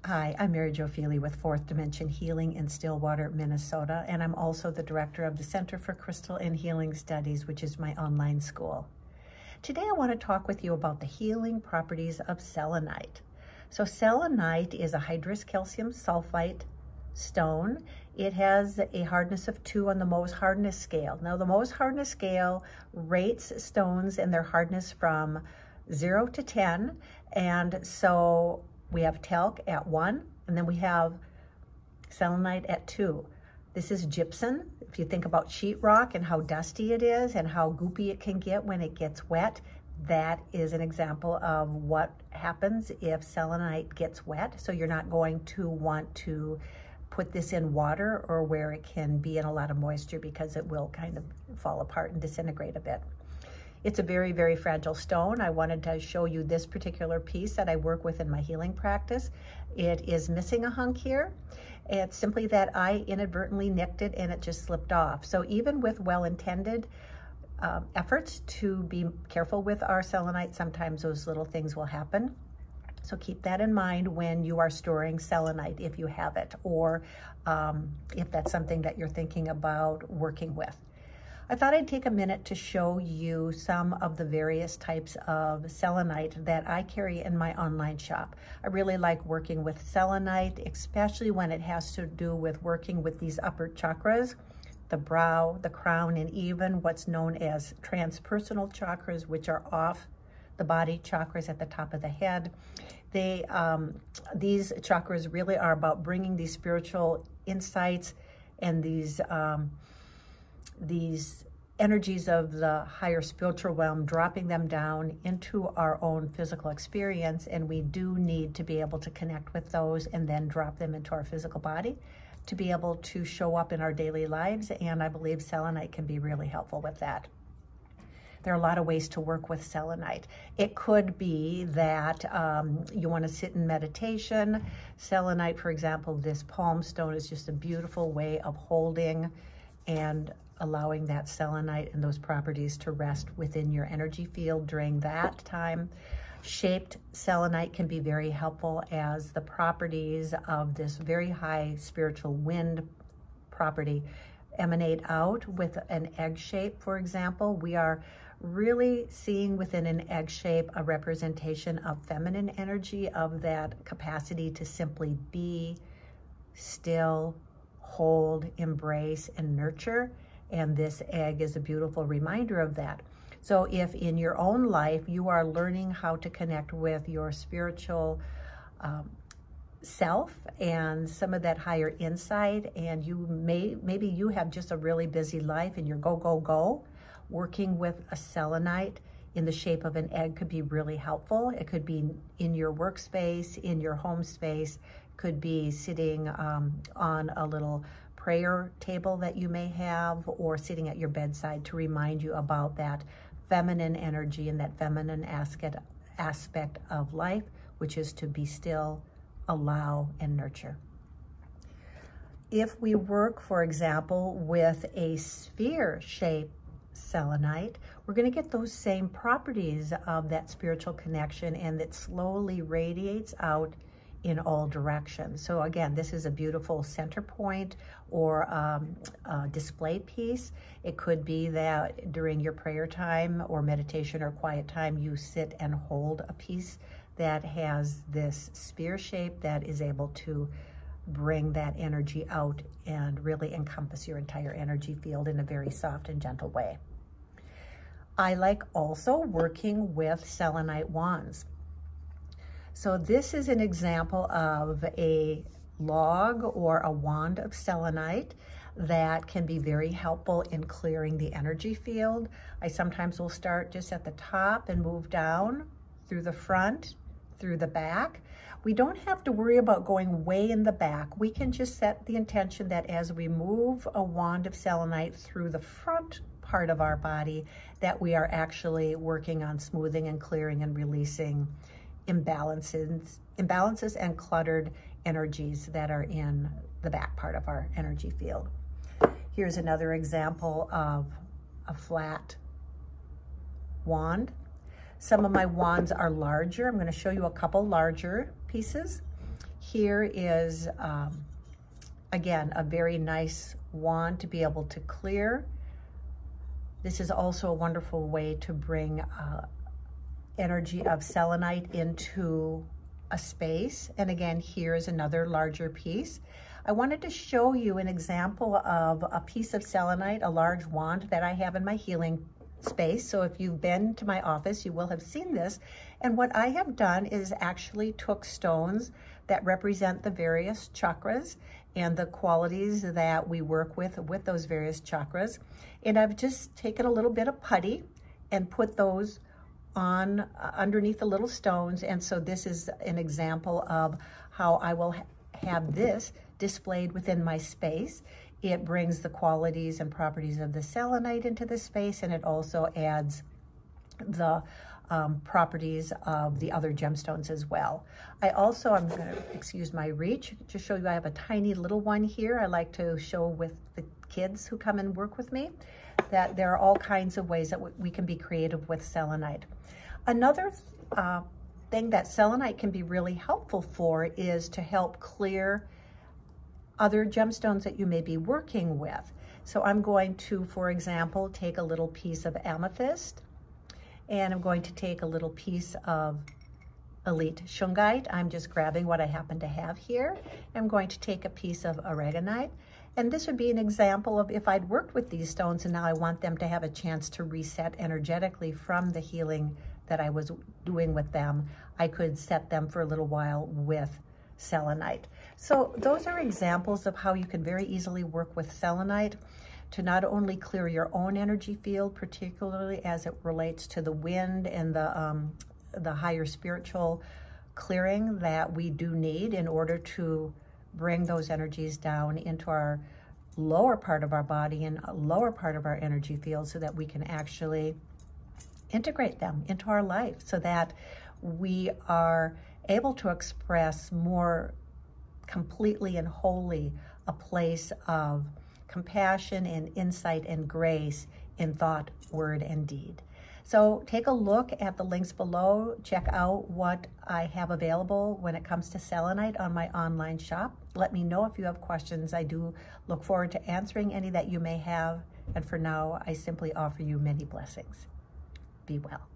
Hi, I'm Maryjo with Fourth Dimension Healing in Stillwater, Minnesota, and I'm also the director of the Center for Crystal and Healing Studies, which is my online school. Today I want to talk with you about the healing properties of selenite. So selenite is a hydrous calcium sulfite stone. It has a hardness of 2 on the Mohs hardness scale. Now the Mohs hardness scale rates stones and their hardness from 0 to 10, and so we have talc at 1, and then we have selenite at 2. This is gypsum. If you think about sheetrock and how dusty it is and how goopy it can get when it gets wet, that is an example of what happens if selenite gets wet. So you're not going to want to put this in water or where it can be in a lot of moisture, because it will kind of fall apart and disintegrate a bit. It's a very, very fragile stone. I wanted to show you this particular piece that I work with in my healing practice. It is missing a hunk here. It's simply that I inadvertently nicked it and it just slipped off. So even with well-intended efforts to be careful with our selenite, sometimes those little things will happen. So keep that in mind when you are storing selenite, if you have it, or if that's something that you're thinking about working with. I thought I'd take a minute to show you some of the various types of selenite that I carry in my online shop. I really like working with selenite, especially when it has to do with working with these upper chakras, the brow, the crown, and even what's known as transpersonal chakras, which are off the body chakras at the top of the head. These chakras really are about bringing these spiritual insights and these energies of the higher spiritual realm, dropping them down into our own physical experience. And we do need to be able to connect with those and then drop them into our physical body to be able to show up in our daily lives. And I believe selenite can be really helpful with that. There are a lot of ways to work with selenite. It could be that you want to sit in meditation. Selenite, for example, this palm stone is just a beautiful way of holding and allowing that selenite and those properties to rest within your energy field during that time. Shaped selenite can be very helpful, as the properties of this very high spiritual wind property emanate out with an egg shape, for example. We are really seeing within an egg shape a representation of feminine energy, of that capacity to simply be still, hold, embrace, and nurture. And this egg is a beautiful reminder of that. So if in your own life you are learning how to connect with your spiritual self and some of that higher insight, and maybe you have just a really busy life and you're go, working with a selenite in the shape of an egg could be really helpful. It could be in your workspace, in your home space, could be sitting on a little prayer table that you may have, or sitting at your bedside to remind you about that feminine energy and that feminine aspect of life, which is to be still, allow, and nurture. If we work, for example, with a sphere-shaped selenite, we're going to get those same properties of that spiritual connection, and that slowly radiates out in all directions. So again, this is a beautiful center point or a display piece. It could be that during your prayer time or meditation or quiet time, you sit and hold a piece that has this sphere shape that is able to bring that energy out and really encompass your entire energy field in a very soft and gentle way. I like also working with selenite wands. So this is an example of a log or a wand of selenite that can be very helpful in clearing the energy field. I sometimes will start just at the top and move down through the front, through the back. We don't have to worry about going way in the back. We can just set the intention that as we move a wand of selenite through the front part of our body, that we are actually working on smoothing and clearing and releasing imbalances and cluttered energies that are in the back part of our energy field. Here's another example of a flat wand. Some of my wands are larger. I'm going to show you a couple larger pieces. Here is, again, a very nice wand to be able to clear. This is also a wonderful way to bring energy of selenite into a space. And again, here's another larger piece. I wanted to show you an example of a piece of selenite, a large wand that I have in my healing space. So if you've been to my office, you will have seen this. And what I have done is actually took stones that represent the various chakras and the qualities that we work with those various chakras. And I've just taken a little bit of putty and put those on underneath the little stones. And so this is an example of how I will have this displayed within my space. It brings the qualities and properties of the selenite into the space, and it also adds the properties of the other gemstones as well. I'm going to excuse my reach to show you I have a tiny little one here. I like to show with the kids who come and work with me that there are all kinds of ways that we can be creative with selenite. Another thing that selenite can be really helpful for is to help clear other gemstones that you may be working with. So I'm going to, for example, take a little piece of amethyst, and I'm going to take a little piece of elite shungite. I'm just grabbing what I happen to have here. I'm going to take a piece of aragonite, and this would be an example of if I'd worked with these stones and now I want them to have a chance to reset energetically from the healing that I was doing with them, I could set them for a little while with selenite. So those are examples of how you can very easily work with selenite to not only clear your own energy field, particularly as it relates to the wind and the higher spiritual clearing that we do need in order to bring those energies down into our lower part of our body and lower part of our energy field so that we can actually integrate them into our life so that we are able to express more completely and wholly a place of compassion and insight and grace in thought, word, and deed. So take a look at the links below. Check out what I have available when it comes to selenite on my online shop. Let me know if you have questions. I do look forward to answering any that you may have. And for now, I simply offer you many blessings. Be well.